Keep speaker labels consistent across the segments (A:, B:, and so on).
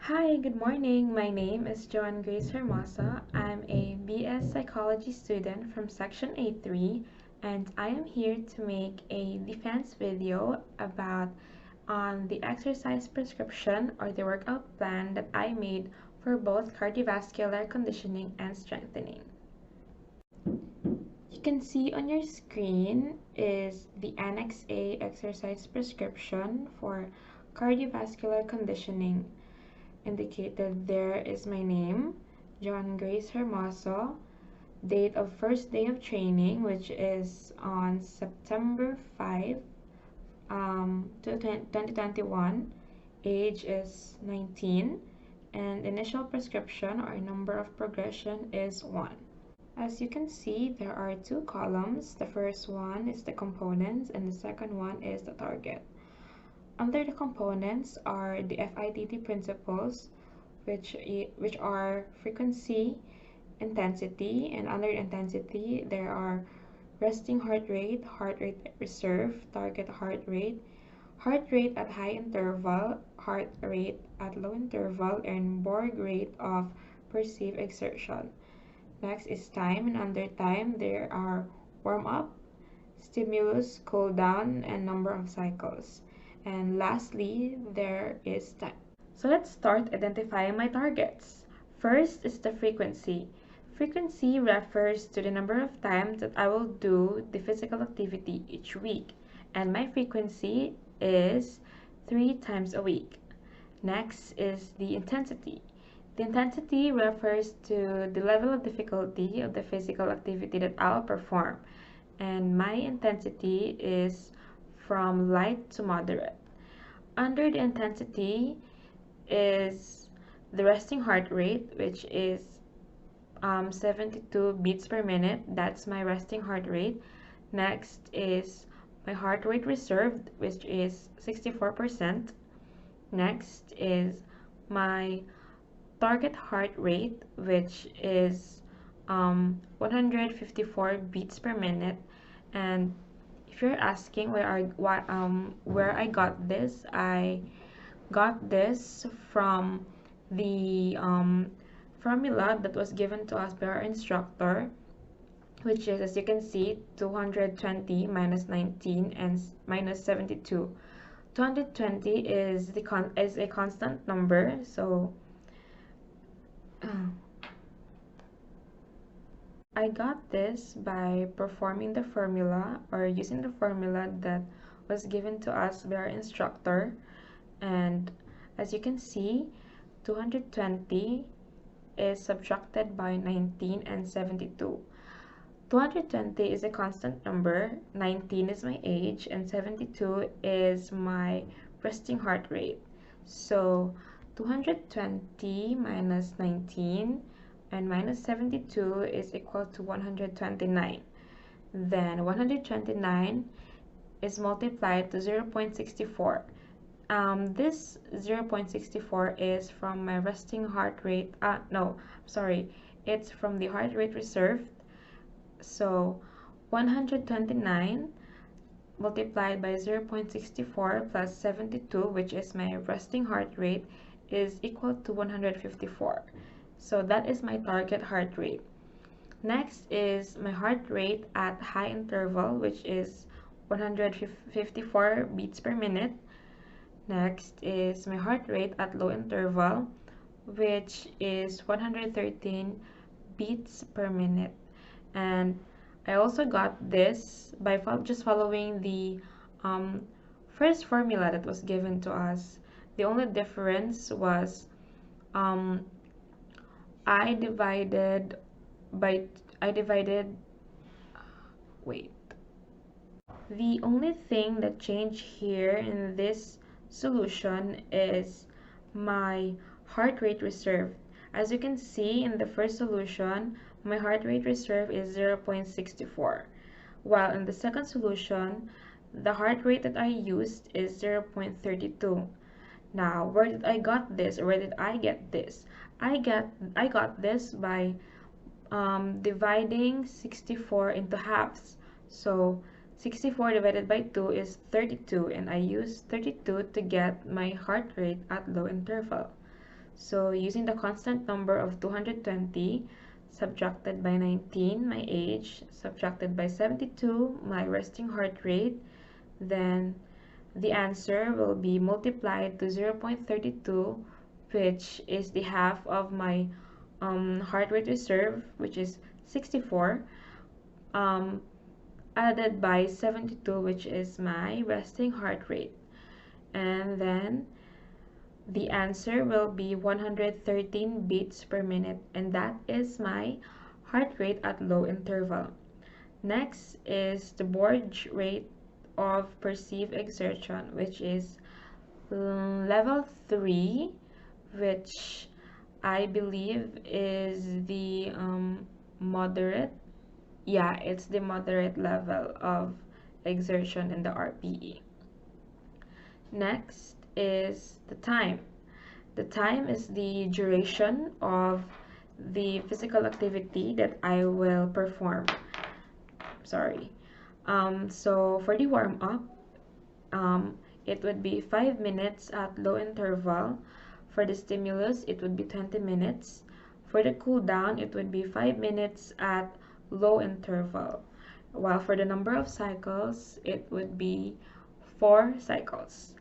A: Hi, good morning. My name is Joan Grace Hermosa. I'm a BS Psychology student from Section A3, and I am here to make a defense video about on the exercise prescription or the workout plan that I made for both cardiovascular conditioning and strengthening. You can see on your screen is the Annex A exercise prescription for cardiovascular conditioning. Indicated there is my name, John Grace Hermoso, date of first day of training, which is on September 5, 2021, age is 19, and initial prescription or number of progression is 1. As you can see, there are two columns. The first one is the components and the second one is the target. Under the components are the FIDT principles, which are frequency, intensity, and under intensity there are resting heart rate reserve, target heart rate at high interval, heart rate at low interval, and Borg rate of perceived exertion. Next is time, and under time there are warm up, stimulus, cool down, and number of cycles. And lastly, there is time. So let's start identifying my targets. First is the frequency. Frequency refers to the number of times that I will do the physical activity each week, and my frequency is 3 times a week. Next is the intensity. The intensity refers to the level of difficulty of the physical activity that I'll perform, and my intensity is from light to moderate. Under the intensity is the resting heart rate, which is 72 beats per minute. That's my resting heart rate. Next is my heart rate reserved, which is 64%. Next is my target heart rate, which is 154 beats per minute. And if you're asking where I got this, I got this from the formula that was given to us by our instructor, which is, as you can see, 220 minus 19 and minus 72. 220 is a constant number, so I got this by performing the formula or using the formula that was given to us by our instructor. And as you can see, 220 is subtracted by 19 and 72. 220 is a constant number, 19 is my age, and 72 is my resting heart rate. So 220 minus 19 and minus 72 is equal to 129. Then 129 is multiplied to 0.64. This 0.64 is from my resting heart rate. It's from the heart rate reserved. So 129 multiplied by 0.64 plus 72, which is my resting heart rate, is equal to 154. So that is my target heart rate. Next is my heart rate at high interval, which is 154 beats per minute. Next is my heart rate at low interval, which is 113 beats per minute. And I also got this by just following the first formula that was given to us. The only difference was I divided wait. The only thing that changed here in this solution is my heart rate reserve. As you can see in the first solution, my heart rate reserve is 0.64, while in the second solution, the heart rate that I used is 0.32. Now, where did I got this, or where did I get this? I got this by dividing 64 into halves. So 64 divided by 2 is 32, and I use 32 to get my heart rate at low interval. So using the constant number of 220 subtracted by 19, my age, subtracted by 72, my resting heart rate, then the answer will be multiplied to 0.32, which is the half of my heart rate reserve, which is 64, um, added by 72, which is my resting heart rate. And then the answer will be 113 beats per minute, and that is my heart rate at low interval. Next is the board rate of perceived exertion, which is level 3, which I believe is the moderate. Yeah, it's the moderate level of exertion in the RPE. Next is the time. The time is the duration of the physical activity that I will perform. Sorry. So for the warm up, it would be 5 minutes at low interval. For the stimulus, it would be 20 minutes. For the cool down, it would be 5 minutes at low interval. While for the number of cycles, it would be 4 cycles.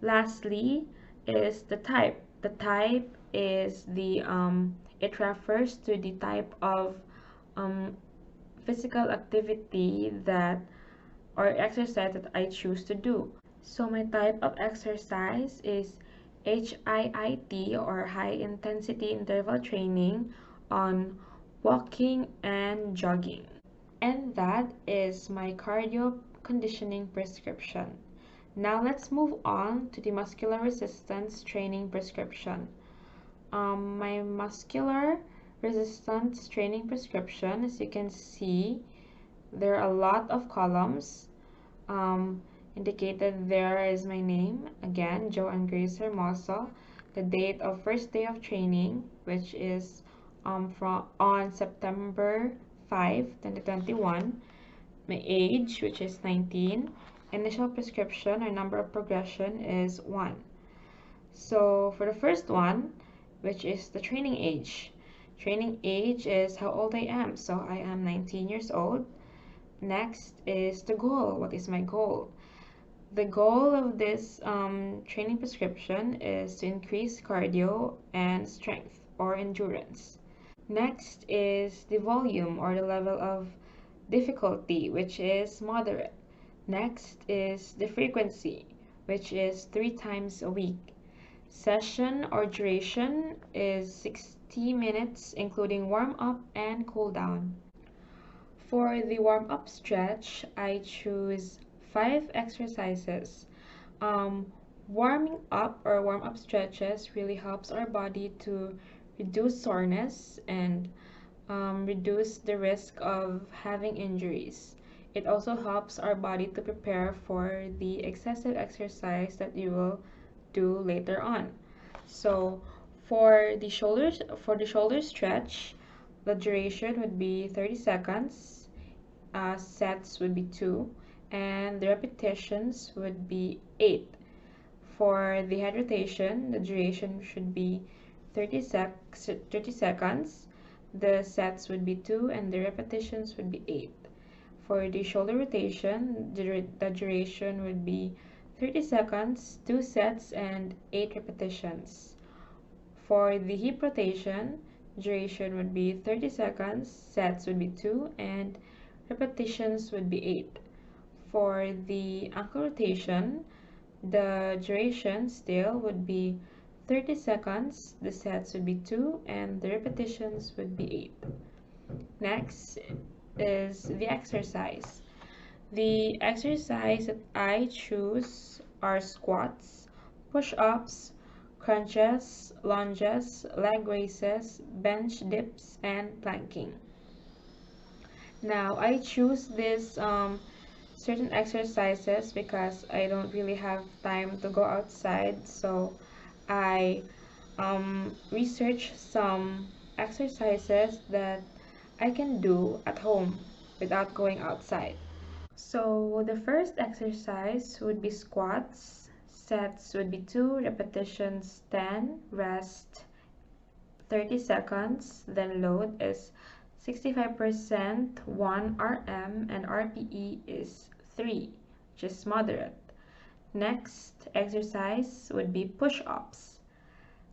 A: Lastly is the type. The type is it refers to the type of um, physical activity that or exercise that I choose to do. So my type of exercise is HIIT or high intensity interval training on walking and jogging. And that is my cardio conditioning prescription. Now let's move on to the muscular resistance training prescription. My muscular resistance training prescription, as you can see, there are a lot of columns. Indicated there is my name, again, Joe and Grace Hermoso, the date of first day of training, which is from on September 5, 2021, my age, which is 19, initial prescription or number of progression is 1. So for the first one, which is the training age is how old I am. So I am 19 years old. Next is the goal. What is my goal? The goal of this training prescription is to increase cardio and strength or endurance. Next is the volume or the level of difficulty, which is moderate. Next is the frequency, which is 3 times a week. Session or duration is 60 minutes, including warm up and cool down. For the warm up stretch, I choose 5 exercises. Warming up or warm up stretches really helps our body to reduce soreness and reduce the risk of having injuries. It also helps our body to prepare for the excessive exercise that you will do later on. So for the shoulder stretch, the duration would be 30 seconds, sets would be 2, and the repetitions would be 8. For the head rotation, the duration should be 30 seconds, the sets would be 2, and the repetitions would be 8. For the shoulder rotation, the duration would be 30 seconds, 2 sets, and 8 repetitions. For the hip rotation, duration would be 30 seconds, sets would be 2, and repetitions would be 8. For the ankle rotation, the duration still would be 30 seconds, the sets would be 2, and the repetitions would be 8. Next is the exercise. The exercise that I choose are squats, push-ups, crunches, lunges, leg raises, bench dips, and planking. Now, I choose these certain exercises because I don't really have time to go outside, so I research some exercises that I can do at home without going outside. So the first exercise would be squats. Sets would be 2, repetitions 10, rest 30 seconds, then load is 65%, 1 RM, and RPE is 3, which is moderate. Next exercise would be push-ups.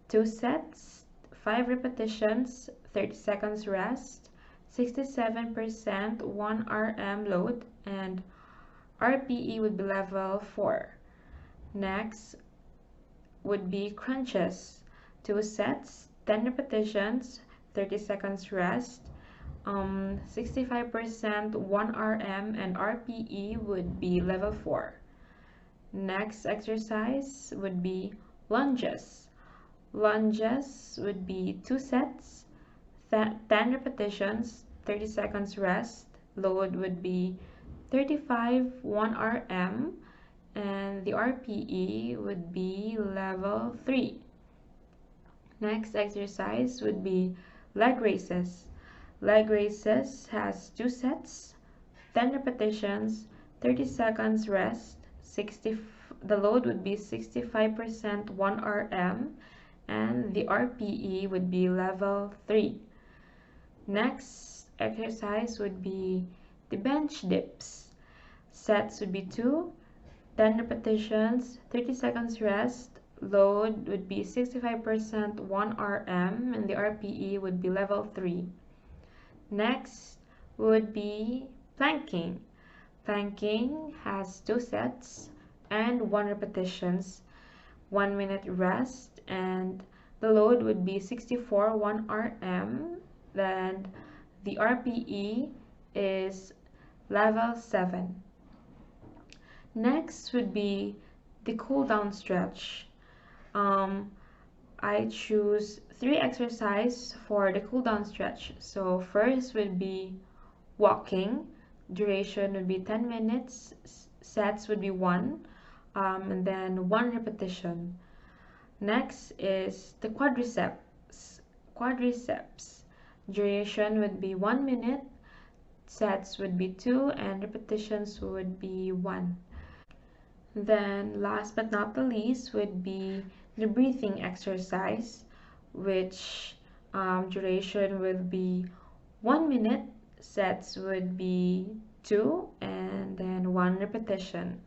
A: 2 sets, 5 repetitions, 30 seconds rest, 67%, 1 RM load, and RPE would be level 4. Next would be crunches. 2 sets, 10 repetitions, 30 seconds rest, 65%, 1 RM, and RPE would be level 4. Next exercise would be lunges. Lunges would be 2 sets, 10 repetitions, 30 seconds rest. Load would be 35, 1 RM, and the RPE would be level 3. Next exercise would be leg raises. Leg raises has 2 sets, 10 repetitions, 30 seconds rest. The load would be 65%, 1 RM, and the RPE would be level 3. Next exercise would be the bench dips. Sets would be 2, 10 repetitions, 30 seconds rest. Load would be 65%, 1 RM, and the RPE would be level 3. Next would be planking. Planking has 2 sets and 1 repetitions, 1 minute rest, and the load would be 64, 1 RM. Then the RPE is level 7. Next would be the cool down stretch. I choose 3 exercises for the cool down stretch. So first would be walking. Duration would be 10 minutes. Sets would be 1, and then 1 repetition. Next is the quadriceps. Quadriceps. Duration would be 1 minute. Sets would be 2, and repetitions would be 1. Then last but not the least would be the breathing exercise, which duration will be 1 minute, sets would be 2, and then 1 repetition.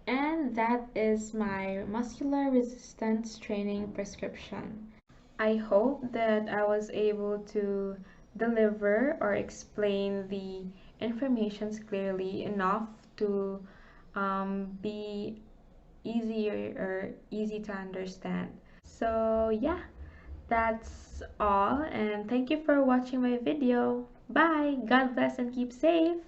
A: And that is my muscular resistance training prescription. I hope that I was able to deliver or explain the informations clearly enough to be easier or easy to understand. So yeah, that's all, and thank you for watching my video. Bye. God bless and keep safe.